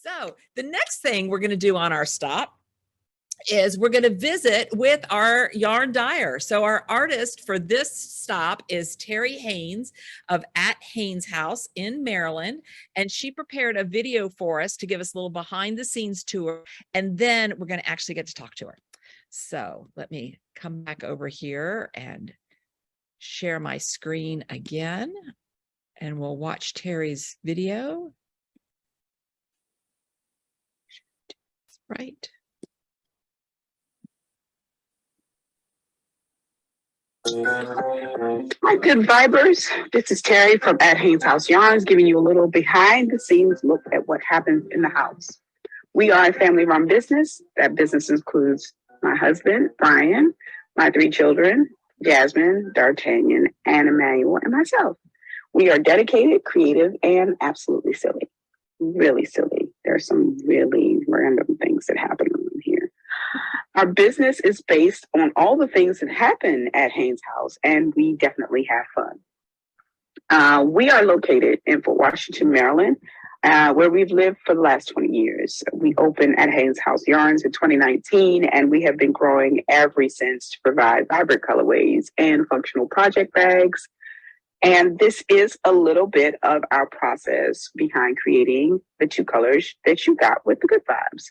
So the next thing we're going to do on our stop is we're going to visit with our yarn dyer. So our artist for this stop is Terri Haynes of at Haynes House in Maryland. And she prepared a video for us to give us a little behind the scenes tour. And then we're going to actually get to talk to her. So let me come back over here and share my screen again. And we'll watch Terri's video. Right. Hi, good vibers. This is Terri from at Haynes House Yarns, giving you a little behind the scenes look at what happens in the house. We are a family run business. That business includes my husband, Brian, my 3 children, Jasmine, D'Artagnan, and Emmanuel, and myself. We are dedicated, creative, and absolutely silly. Really silly. There are some really random things that happen here. Our business is based on all the things that happen at Haynes House, and we definitely have fun. We are located in Fort Washington, Maryland, where we've lived for the last 20 years. We opened at Haynes House Yarns in 2019, and we have been growing ever since to provide vibrant colorways and functional project bags. And this is a little bit of our process behind creating the 2 colors that you got with the good vibes.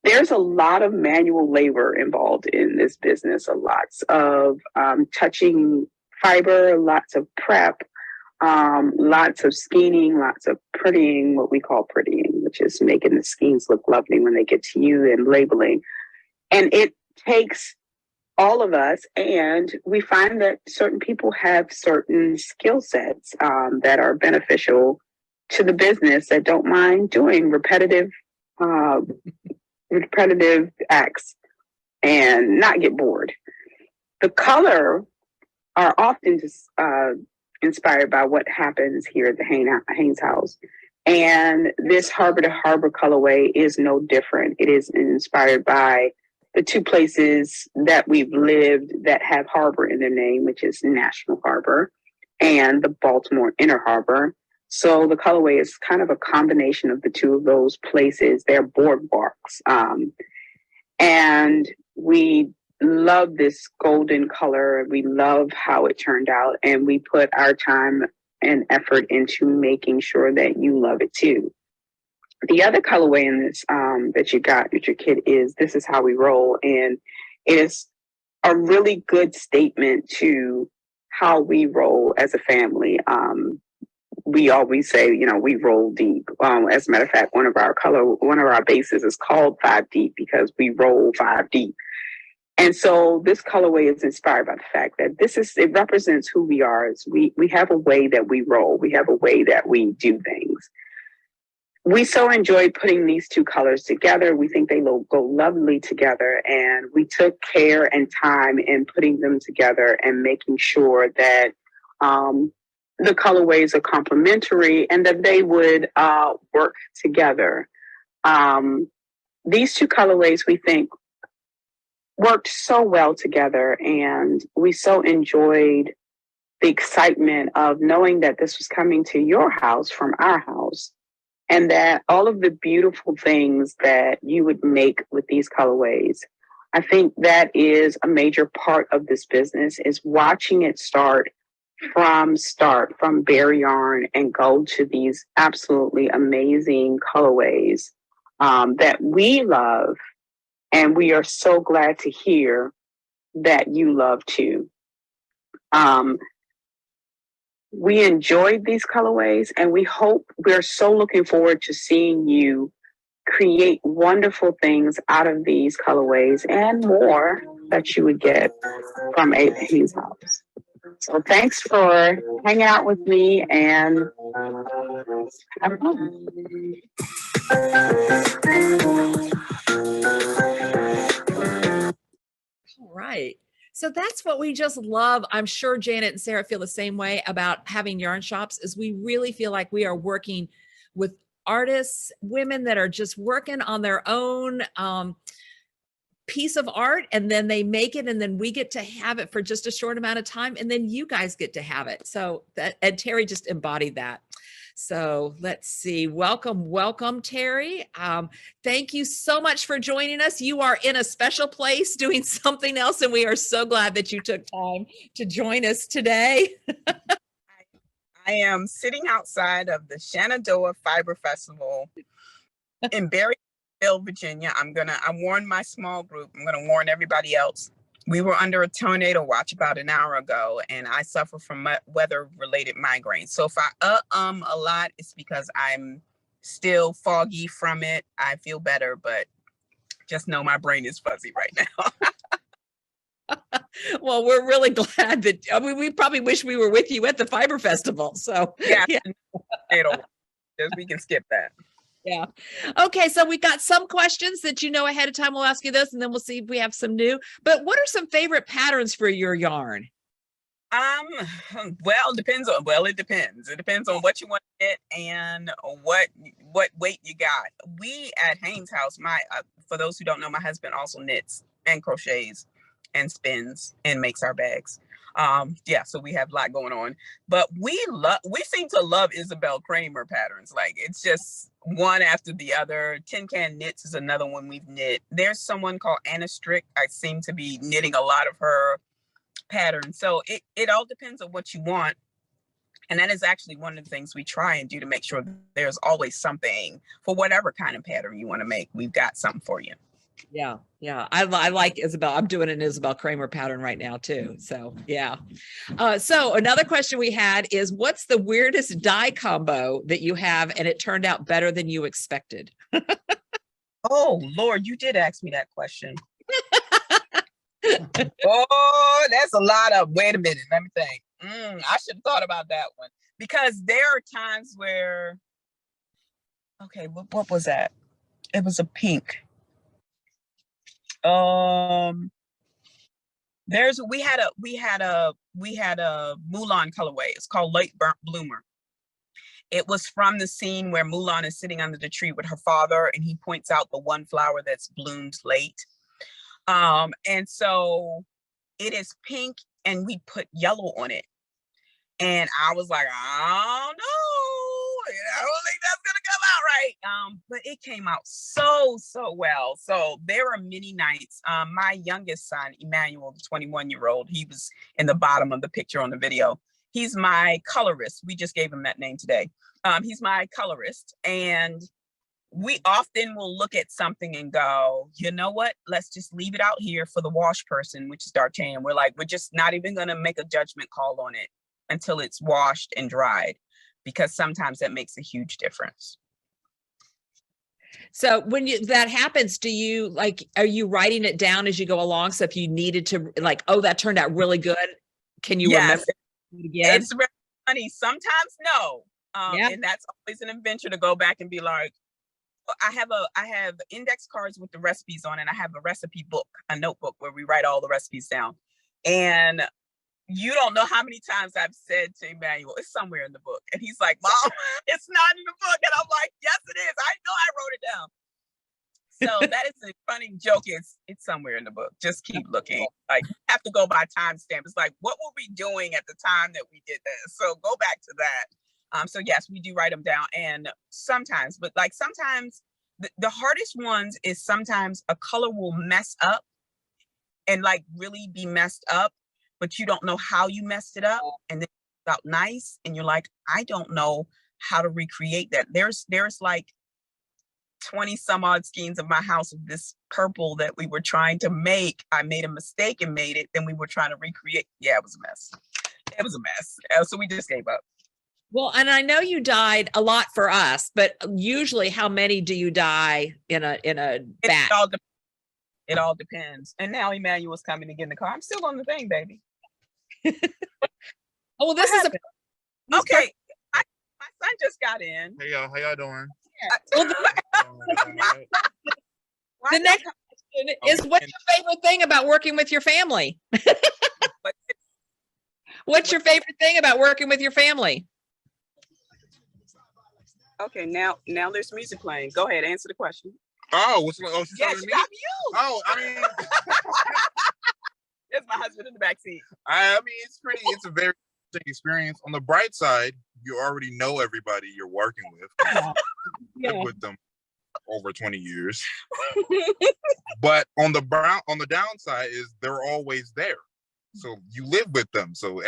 There's a lot of manual labor involved in this business, lots of touching fiber, lots of prep, lots of skeining, lots of prettying, what we call prettying, which is making the skeins look lovely when they get to you, and labeling. And it takes all of us, and we find that certain people have certain skill sets that are beneficial to the business, that don't mind doing repetitive acts and not get bored. The color are often just inspired by what happens here at the Haynes House. And this Harbor to Harbor colorway is no different. It is inspired by the 2 places that we've lived that have harbor in their name, which is National Harbor and the Baltimore Inner Harbor. So the colorway is kind of a combination of the 2 of those places. They're boardwalks. And we love this golden color. We love how it turned out. And we put our time and effort into making sure that you love it too. The other colorway in this that you got with your kit is This Is How We Roll. And it is a really good statement to how we roll as a family. We always say, we roll deep. As a matter of fact, one of our bases is called 5 Deep because we roll 5 deep. And so this colorway is inspired by the fact that it represents who we are. We have a way that we roll. We have a way that we do things. We so enjoyed putting these 2 colors together. We think they go lovely together. And we took care and time in putting them together and making sure that the colorways are complementary and that they would work together. These 2 colorways, we think, worked so well together, and we so enjoyed the excitement of knowing that this was coming to your house from our house, and that all of the beautiful things that you would make with these colorways. I think that is a major part of this business, is watching it start from bare yarn and go to these absolutely amazing colorways that we love. And we are so glad to hear that you love too. We enjoyed these colorways, and we're so looking forward to seeing you create wonderful things out of these colorways and more that you would get from Haynes House. So thanks for hanging out with me, and have fun. All right. So that's what we just love. I'm sure Janet and Sarah feel the same way about having yarn shops, is we really feel like we are working with artists, women that are just working on their own piece of art, and then they make it, and then we get to have it for just a short amount of time, and then you guys get to have it. So and Terri just embodied that. So let's see. Welcome, Terri. Thank you so much for joining us. You are in a special place doing something else, and we are so glad that you took time to join us today. I am sitting outside of the Shenandoah Fiber Festival in Berryville, Virginia. I warned my small group. I'm gonna warn everybody else. We were under a tornado watch about an hour ago, and I suffer from weather-related migraines. So if I a lot, it's because I'm still foggy from it. I feel better, but just know my brain is fuzzy right now. Well, we're really glad that we probably wish we were with you at the Fiber Festival. So yeah. We can skip that. Yeah. Okay. So we got some questions that ahead of time. We'll ask you this, and then we'll see if we have some new. But what are some favorite patterns for your yarn? Well, it depends. It depends on what you want to get and what weight you got. We at Haynes House, for those who don't know, my husband also knits and crochets and spins and makes our bags. So we have a lot going on, but we seem to love Isabel Kramer patterns. Like, it's just one after the other. Tin Can Knits is another one we've knit. There's someone called Anna Strick. I seem to be knitting a lot of her patterns. So it all depends on what you want. And that is actually one of the things we try and do to make sure there's always something for whatever kind of pattern you want to make. We've got something for you. Yeah. I like Isabel. I'm doing an Isabel Kramer pattern right now too. So yeah. So another question we had is, what's the weirdest dye combo that you have and it turned out better than you expected? Oh Lord, you did ask me that question. Oh, that's a lot of, wait a minute, let me think. I should have thought about that one, because there are times where, okay, what was that? It was a pink. We had a Mulan colorway. It's called Late Burnt Bloomer. It was from the scene where Mulan is sitting under the tree with her father, and he points out the one flower that's bloomed late. And so it is pink, and we put yellow on it. And I was like, I don't know. I don't think that's gonna come out right. But it came out so well. So there are many nights. My youngest son, Emmanuel, the 21-year-old, he was in the bottom of the picture on the video. He's my colorist. We just gave him that name today. He's my colorist, and we often will look at something and go, you know what? Let's just leave it out here for the wash person, which is D'Artagnan. We're just not even gonna make a judgment call on it until it's washed and dried, because sometimes that makes a huge difference. So when that happens, are you writing it down as you go along? So if you needed to, oh, that turned out really good, can you remember it again? It's very funny. Sometimes no. And that's always an adventure to go back and be like, I have index cards with the recipes on, and I have a recipe book, a notebook where we write all the recipes down. And you don't know how many times I've said to Emmanuel, it's somewhere in the book. And he's like, Mom, it's not in the book. And I'm like, yes, it is. I know I wrote it down. So that is a funny joke. It's somewhere in the book. Just keep looking. Like, you have to go by timestamp. It's like, what were we doing at the time that we did this? So go back to that. So yes, we do write them down. And sometimes, but sometimes the hardest ones is sometimes a color will mess up and really be messed up, but you don't know how you messed it up, and then it's out nice, and you're like, I don't know how to recreate that. There's 20 some odd skeins of my house of this purple that we were trying to make. I made a mistake and made it. Then we were trying to recreate. Yeah, it was a mess. It was a mess. So we just gave up. Well, and I know you dyed a lot for us, but usually how many do you dye in a batch? It all depends. And now Emmanuel's coming to get in the car. I'm still on the thing, baby. Oh, well, this is okay. My son just got in. Hey y'all, how y'all doing? The next question is, what's your favorite thing about working with your family? What's your favorite thing about working with your family? Okay, now there's music playing. Go ahead, answer the question. Oh, she's yes, talking to me? you. Oh, I mean, there's my husband in the back seat. I mean, it's a very interesting experience. On the bright side, you already know everybody you're working with. 'Cause Yeah. I've been with them over 20 years. But on the downside is they're always there. So you live with them. So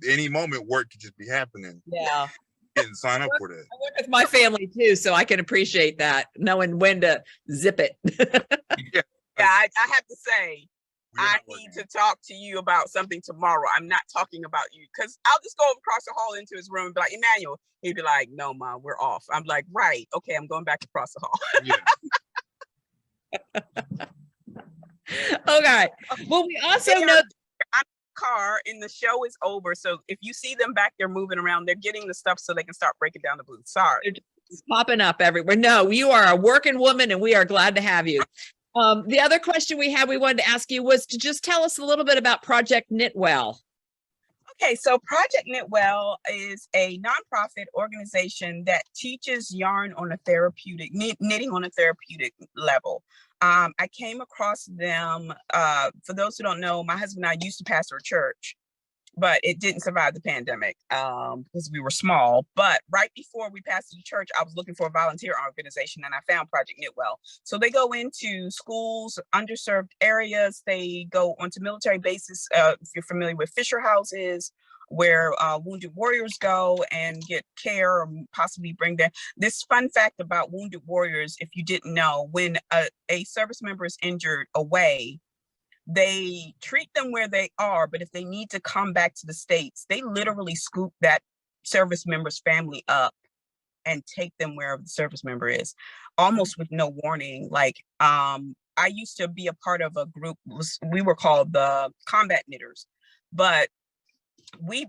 any moment work could just be happening. Yeah. Didn't sign up for that. I work with my family too, so I can appreciate that, knowing when to zip it. Yeah. Yeah, I have to say, We're I not need working. to talk to you about something tomorrow. I'm not talking about you because I'll just go across the hall into his room and be like, Emmanuel. He'd be like, no, Mom, we're off. I'm like, right. Okay, I'm going back across the hall. Yeah. Okay. Well, we also They know. are- I'm in the car and the show is over. So if you see them back there moving around, they're getting the stuff so they can start breaking down the booth. Sorry. It's popping up everywhere. No, you are a working woman and we are glad to have you. The other question we wanted to ask you was to just tell us a little bit about Project Knitwell. Okay, so Project Knitwell is a nonprofit organization that teaches yarn on a therapeutic, knitting on a therapeutic level. I came across them, for those who don't know, my husband and I used to pastor a church, but it didn't survive the pandemic because we were small. But right before we pastored the church, I was looking for a volunteer organization and I found Project Knitwell. So they go into schools, underserved areas. They go onto military bases. If you're familiar with Fisher houses, where wounded warriors go and get care or possibly bring their. This fun fact about wounded warriors, if you didn't know, when a service member is injured away, they treat them where they are, but if they need to come back to the States, they literally scoop that service member's family up and take them wherever the service member is, almost with no warning. Like, I used to be a part of a group, we were called the Combat Knitters, but we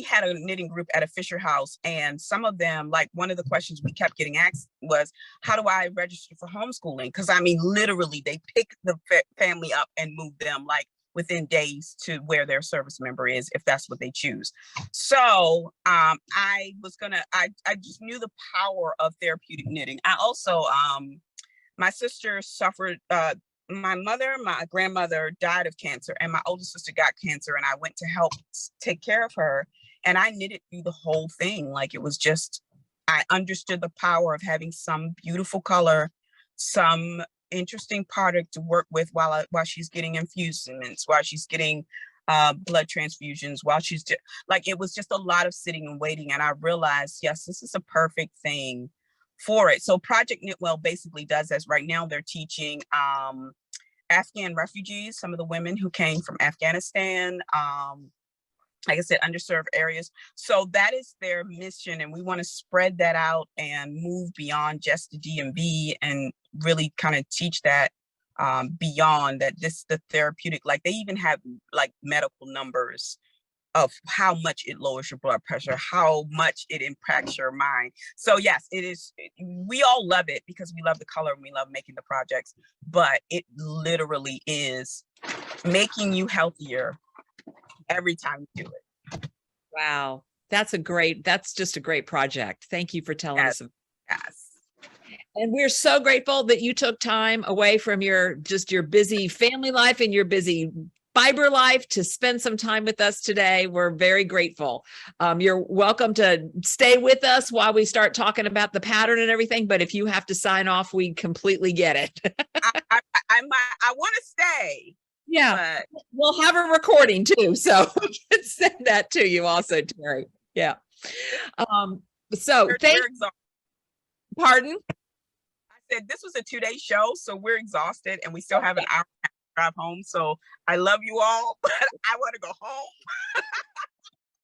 had a knitting group at a Fisher house, and some of them, like one of the questions we kept getting asked was, how do I register for homeschooling? Because I mean, literally they pick the family up and move them like within days to where their service member is, if that's what they choose. So I just knew the power of therapeutic knitting. I also, my sister suffered, my grandmother died of cancer, and my older sister got cancer, and I went to help take care of her, and I knitted through the whole thing. Like, it was just, I understood the power of having some beautiful color, some interesting product to work with while she's getting infusions, while she's getting blood transfusions, while she's like, it was just a lot of sitting and waiting. And I realized, yes, this is a perfect thing for it. So Project Knitwell basically does this. Right now they're teaching Afghan refugees, some of the women who came from Afghanistan, like I said, underserved areas. So that is their mission, and we want to spread that out and move beyond just the DMV and really kind of teach that beyond that. This the therapeutic, like they even have like medical numbers of how much it lowers your blood pressure, how much it impacts your mind. So yes, it is. We all love it because we love the color and we love making the projects, but it literally is making you healthier every time you do it. Wow. That's just a great project. Thank you for telling us. Yes. And we're so grateful that you took time away from your busy family life and your busy fiber life to spend some time with us today. We're very grateful. You're welcome to stay with us while we start talking about the pattern and everything. But if you have to sign off, we completely get it. I want to stay. Yeah, we'll have a recording too, so we can send that to you also, Terri. Yeah. So pardon? I said this was a 2-day show, so we're exhausted and we still have an hour drive home. So I love you all, but I want to go home.